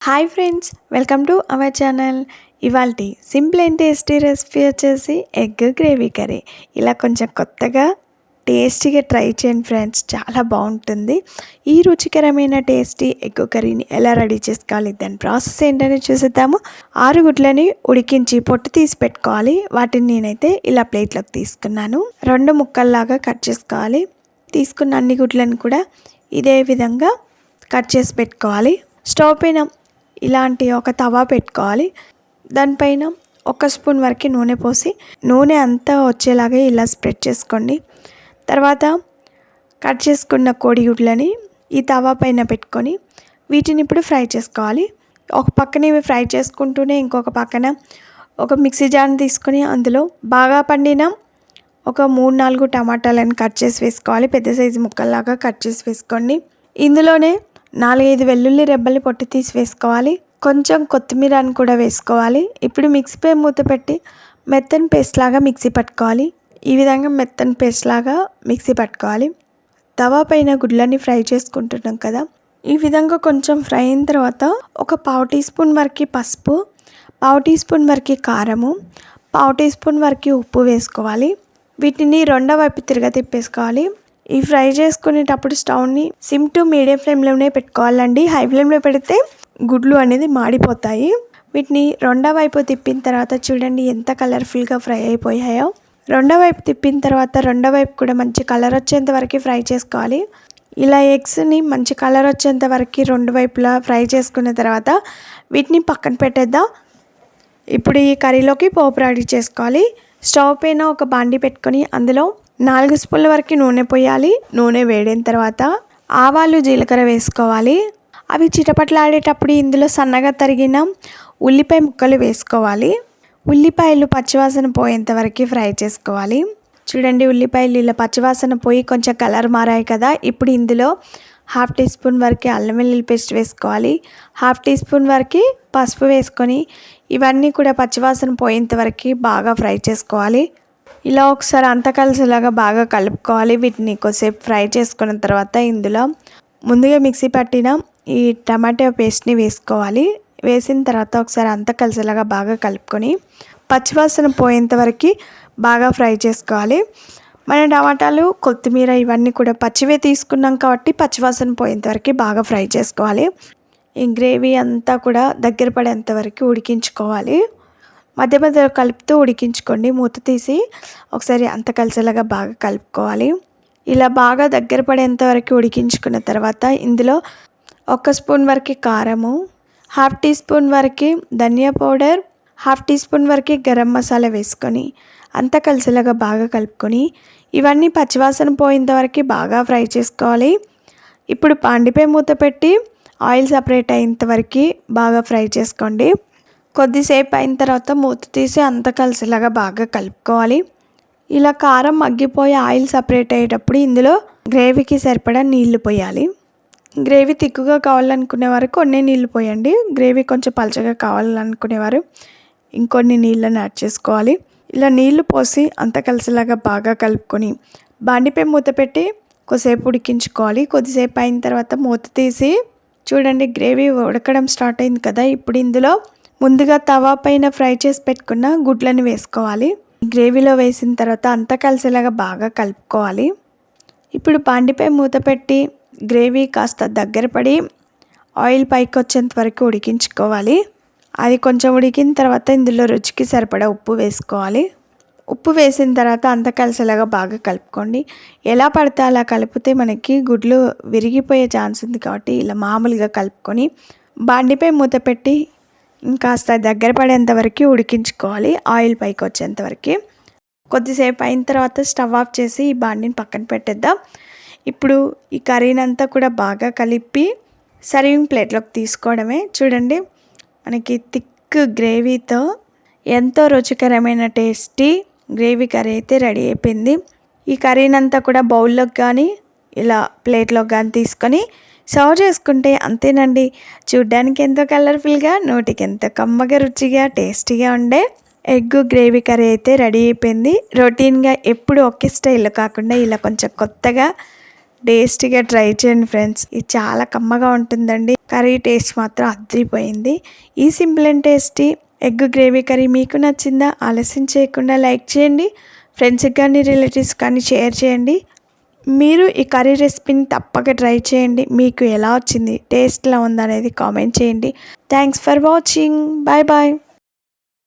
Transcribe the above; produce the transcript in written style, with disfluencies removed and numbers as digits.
Hi friends, welcome to our channel. ఇవాల్టి simple and tasty recipe వచ్చేసి egg gravy curry. ఇలా కొంచెం కొత్తగా టేస్టీగా ట్రై చేయండి ఫ్రెండ్స్, చాలా బాగుంటుంది. ఈ రుచికరమైన టేస్టీ ఎగ్ కర్రీని ఎలా రెడీ చేసుకోవాలి, దాని ప్రాసెస్ ఏంటని చూసేద్దాము. 6 గుడ్లని ఉడికించి పొట్టు తీసి పెట్టుకోవాలి. వాటిని నేనైతే ఇలా ప్లేట్లోకి తీసుకున్నాను. 2 ముక్కల్లాగా కట్ చేసుకోవాలి. తీసుకున్న అన్ని గుడ్లను కూడా ఇదే విధంగా కట్ చేసి పెట్టుకోవాలి. స్టవ్ పైన ఇలాంటి ఒక తవా పెట్టుకోవాలి. దానిపైన 1 స్పూన్ వరకు నూనె పోసి నూనె అంతా వచ్చేలాగా ఇలా స్ప్రెడ్ చేసుకోండి. తర్వాత కట్ చేసుకున్న కోడిగుడ్లని ఈ తవా పైన పెట్టుకొని వీటిని ఇప్పుడు ఫ్రై చేసుకోవాలి. ఒక పక్కన ఇవి ఫ్రై చేసుకుంటూనే ఇంకొక పక్కన ఒక మిక్సీ జార్ని తీసుకొని అందులో బాగా పండిన ఒక 3-4 టమాటాలను కట్ చేసి వేసుకోవాలి. పెద్ద సైజు ముక్కల్లాగా కట్ చేసి వేసుకోండి. ఇందులోనే 4-5 వెల్లుల్లి రెబ్బలు పొట్టు తీసి వేసుకోవాలి. కొంచెం కొత్తిమీరని కూడా వేసుకోవాలి. ఇప్పుడు మిక్సీపై మూత పెట్టి మెత్తని పేస్ట్ లాగా మిక్సీ పట్టుకోవాలి. ఈ విధంగా మెత్తని పేస్ట్ లాగా మిక్సీ పట్టుకోవాలి. తవా పైన గుడ్లని ఫ్రై చేసుకుంటున్నాం కదా, ఈ విధంగా కొంచెం ఫ్రై అయిన తర్వాత ఒక 1/2 టీ స్పూన్ వరకు పసుపు, 1/2 టీ స్పూన్ వరకు కారము, 1/2 టీ స్పూన్ వరకు ఉప్పు వేసుకోవాలి. వీటిని రెండో వైపు తిప్పేసుకోవాలి. ఈ ఫ్రై చేసుకునేటప్పుడు స్టవ్ని సిమ్ టు మీడియం ఫ్లేమ్లోనే పెట్టుకోవాలండి. హై ఫ్లేమ్లో పెడితే గుడ్లు అనేది మాడిపోతాయి. వీటిని రెండో వైపు తిప్పిన తర్వాత చూడండి ఎంత కలర్ఫుల్గా ఫ్రై అయిపోయాయో. రెండో వైపు తిప్పిన తర్వాత రెండో వైపు కూడా మంచి కలర్ వచ్చేంత వరకు ఫ్రై చేసుకోవాలి. ఇలా ఎగ్స్ని మంచి కలర్ వచ్చేంత వరకు రెండు వైపులా ఫ్రై చేసుకున్న తర్వాత వీటిని పక్కన పెట్టేద్దాం. ఇప్పుడు ఈ కర్రీలోకి పోపు రెడీ చేసుకోవాలి. స్టవ్ పైన ఒక బాండి పెట్టుకొని అందులో 4 స్పూన్ల వరకు నూనె పోయాలి. నూనె వేడిన తర్వాత ఆవాలు జీలకర్ర వేసుకోవాలి. అవి చిటపట్లాడేటప్పుడు ఇందులో సన్నగా తరిగిన ఉల్లిపాయ ముక్కలు వేసుకోవాలి. ఉల్లిపాయలు పచ్చివాసన పోయేంత వరకు ఫ్రై చేసుకోవాలి. చూడండి, ఉల్లిపాయలు ఇలా పచ్చివాసన పోయి కొంచెం కలర్ మారాయి కదా. ఇప్పుడు ఇందులో 1/2 టీ స్పూన్ వరకు అల్లం వెల్లుల్లి పేస్ట్ వేసుకోవాలి. 1/2 టీ స్పూన్ వరకు పసుపు వేసుకొని ఇవన్నీ కూడా పచ్చివాసన పోయేంత వరకు బాగా ఫ్రై చేసుకోవాలి. ఇలా ఒకసారి అంతా కలిసేలాగా బాగా కలుపుకోవాలి. వీటిని కొద్దిసేపు ఫ్రై చేసుకున్న తర్వాత ఇందులో ముందుగా మిక్సీ పట్టిన ఈ టమాటో పేస్ట్ని వేసుకోవాలి. వేసిన తర్వాత ఒకసారి అంతా కలిసేలాగా బాగా కలుపుకొని పచ్చివాసన పోయేంత వరకు బాగా ఫ్రై చేసుకోవాలి. మన టమాటాలు, కొత్తిమీర ఇవన్నీ కూడా పచ్చివే తీసుకున్నాం కాబట్టి పచ్చివాసన పోయేంత వరకు బాగా ఫ్రై చేసుకోవాలి. ఈ గ్రేవీ అంతా కూడా దగ్గర పడేంత వరకు ఉడికించుకోవాలి. మధ్య మధ్యలో కలుపుతూ ఉడికించుకోండి. మూత తీసి ఒకసారి అంత కలిసేలాగా బాగా కలుపుకోవాలి. ఇలా బాగా దగ్గర పడేంత వరకు ఉడికించుకున్న తర్వాత ఇందులో 1 స్పూన్ వరకు కారము, 1/2 టీ స్పూన్ వరకు ధనియా పౌడర్, 1/2 టీ స్పూన్ వరకు గరం మసాలా వేసుకొని అంతా కలిసేలాగా బాగా కలుపుకొని ఇవన్నీ పచ్చివాసన పోయేంత వరకు బాగా ఫ్రై చేసుకోవాలి. ఇప్పుడు పాండిపై మూత పెట్టి ఆయిల్ సపరేట్ అయ్యేంత వరకు బాగా ఫ్రై చేసుకోండి. కొద్దిసేపు అయిన తర్వాత మూత తీసి అంతా కలిసేలాగా బాగా కలుపుకోవాలి. ఇలా కారం మగ్గిపోయి ఆయిల్ సపరేట్ అయ్యేటప్పుడు ఇందులో గ్రేవీకి సరిపడా నీళ్లు పోయాలి. గ్రేవీ తిక్కుగా కావాలనుకునేవారు కొన్ని నీళ్లు పోయండి. గ్రేవీ కొంచెం పలచగా కావాలనుకునేవారు ఇంకొన్ని నీళ్ళని యాడ్ చేసుకోవాలి. ఇలా నీళ్లు పోసి అంత కలిసేలాగా బాగా కలుపుకొని బాండిపై మూత పెట్టి కొద్దిసేపు ఉడికించుకోవాలి. కొద్దిసేపు అయిన తర్వాత మూత తీసి చూడండి, గ్రేవీ ఉడకడం స్టార్ట్ అయింది కదా. ఇప్పుడు ఇందులో ముందుగా తవా పైన ఫ్రై చేసి పెట్టుకున్న గుడ్లను వేసుకోవాలి. గ్రేవీలో వేసిన తర్వాత అంతా కలిసేలాగా బాగా కలుపుకోవాలి. ఇప్పుడు బాండిపై మూత పెట్టి గ్రేవీ కాస్త దగ్గర పడి ఆయిల్ పైకి వచ్చేంత వరకు ఉడికించుకోవాలి. అది కొంచెం ఉడికిన తర్వాత ఇందులో రుచికి సరిపడా ఉప్పు వేసుకోవాలి. ఉప్పు వేసిన తర్వాత అంతా కలిసేలాగా బాగా కలుపుకోండి. ఎలా పడితే అలా కలిపితే మనకి గుడ్లు విరిగిపోయే ఛాన్స్ ఉంది కాబట్టి ఇలా మామూలుగా కలుపుకొని బాండిపై మూత పెట్టి ఇంకాస్త దగ్గర పడేంత వరకు ఉడికించుకోవాలి. ఆయిల్ పైకి వచ్చేంత వరకు. కొద్దిసేపు అయిన తర్వాత స్టవ్ ఆఫ్ చేసి ఈ బాండిని పక్కన పెట్టేద్దాం. ఇప్పుడు ఈ కర్రీని అంతా కూడా బాగా కలిపి సర్వింగ్ ప్లేట్లోకి తీసుకోవడమే. చూడండి, మనకి థిక్ గ్రేవీతో ఎంతో రుచికరమైన టేస్టీ గ్రేవీ కర్రీ అయితే రెడీ అయిపోయింది. ఈ కర్రీని అంతా కూడా బౌల్లోకి కానీ ఇలా ప్లేట్లోకి కానీ తీసుకొని సర్వ్ చేసుకుంటే అంతేనండి. చూడ్డానికి ఎంతో కలర్ఫుల్గా, నోటికి ఎంతో కమ్మగా, రుచిగా, టేస్టీగా ఉండే ఎగ్ గ్రేవీ కర్రీ అయితే రెడీ అయిపోయింది. రొటీన్గా ఎప్పుడు ఒకే స్టైల్లో కాకుండా ఇలా కొంచెం కొత్తగా టేస్టీగా ట్రై చేయండి ఫ్రెండ్స్. ఇది చాలా కమ్మగా ఉంటుందండి. కర్రీ టేస్ట్ మాత్రం అదిరిపోయింది. ఈ simple and tasty egg gravy curry మీకు నచ్చిందా? ఆలస్యం చేయకుండా లైక్ చేయండి. ఫ్రెండ్స్కి కానీ రిలేటివ్స్ కానీ షేర్ చేయండి. మీరు ఈ కర్రీ రెసిపీని తప్పక ట్రై చేయండి. మీకు ఎలా వచ్చింది, టేస్ట్ ఎలా ఉందనేది కామెంట్ చేయండి. Thanks for watching. Bye bye.